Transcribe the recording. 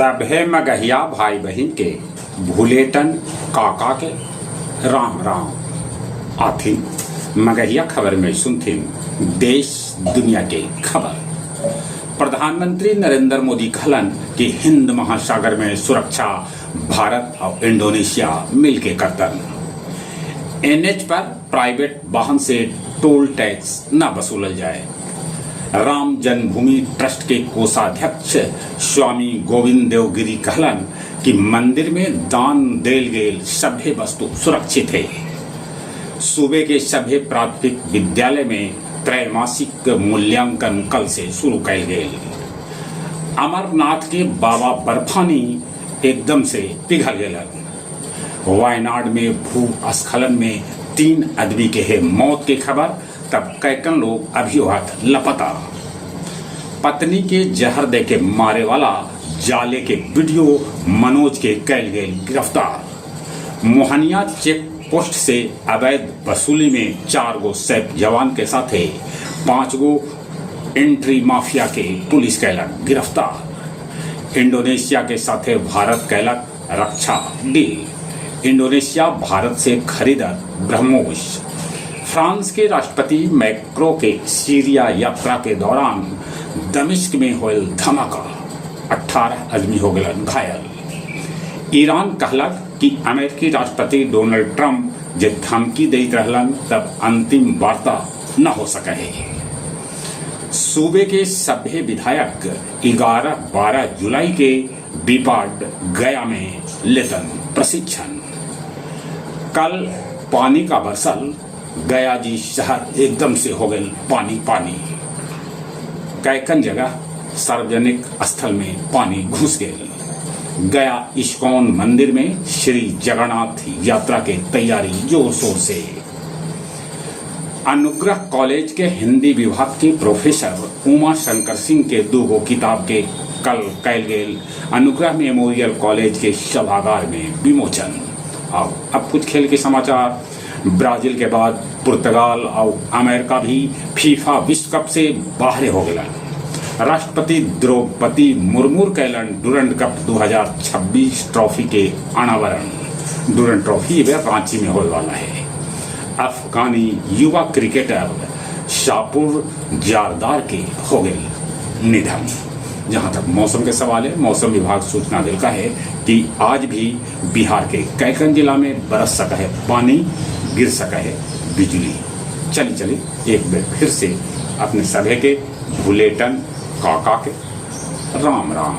सभे मगहिया भाई बहन के भूलेटन काका के राम राम आथिन मगहिया खबर में सुनथिन देश दुनिया के खबर। प्रधानमंत्री नरेंद्र मोदी कहलन कि हिंद महासागर में सुरक्षा भारत और इंडोनेशिया मिलके करतन। एनएच पर प्राइवेट वाहन से टोल टैक्स न वसूलल जाए। राम जन्मभूमि ट्रस्ट के कोषाध्यक्ष स्वामी गोविंद देवगिरी कहलन कि मंदिर में दान देल गेल सभ्य वस्तु सुरक्षित है। सूबे के सभ्य प्राथमिक विद्यालय में त्रैमासिक मूल्यांकन कल से शुरू कैल गेल। अमरनाथ के बाबा बर्फानी एकदम से पिघल गेलन। वायनाड में भूस्खलन में 3 आदमी के है मौत की खबर, तब कैकन लोग अभी हाथ लपता। पत्नी के जहर दे के मारे वाला जाले के वीडियो मनोज के कैल गए गिरफ्तार। मोहनिया चेक पोस्ट से अवैध वसूली में 4 गो सैप जवान के साथ 5 गो एंट्री माफिया के पुलिस कैलक गिरफ्तार। इंडोनेशिया के साथ भारत कैलक रक्षा डील। इंडोनेशिया भारत से खरीदत ब्रह्मोस। फ्रांस के राष्ट्रपति मैक्रो के सीरिया यात्रा के दौरान दमिश्क में होल धमाका, 18 आदमी हो गए घायल। ईरान कहलक कि अमेरिकी राष्ट्रपति डोनाल्ड ट्रंप जब धमकी देत रहलन तब अंतिम वार्ता न हो सके है। सूबे के सभ्य विधायक 11-12 जुलाई के बीपाड गया में लेतन प्रशिक्षण। कल पानी का बरसल, गया जी शहर एकदम से हो गए पानी पानी। कैकन जगह सार्वजनिक स्थल में पानी घुस गए। गया इस्कॉन मंदिर में श्री जगन्नाथ यात्रा के तैयारी जोर शोर से। अनुग्रह कॉलेज के हिंदी विभाग की प्रोफेसर उमा शंकर सिंह के 2 किताब के कल कैल गेल अनुग्रह मेमोरियल कॉलेज के सभागार में विमोचन। अब कुछ खेल के समाचार। ब्राजील के बाद पुर्तगाल और अमेरिका भी फीफा विश्व कप से बाहर हो गया। राष्ट्रपति द्रौपदी मुर्मू कैलन डुरंड कप 2026 ट्रॉफी के अनावरण। डुरंड ट्रॉफी वे रांची में होने वाला है। अफगानी युवा क्रिकेटर शापुर जारदार के हो गए निधन। जहां तक मौसम के सवाल है, मौसम विभाग सूचना देता है कि आज भी बिहार के कैकन जिला में बरस सका है पानी, गिर सका है बिजली। चली एक बार फिर से अपने सभे के भूलेटन काका के राम राम।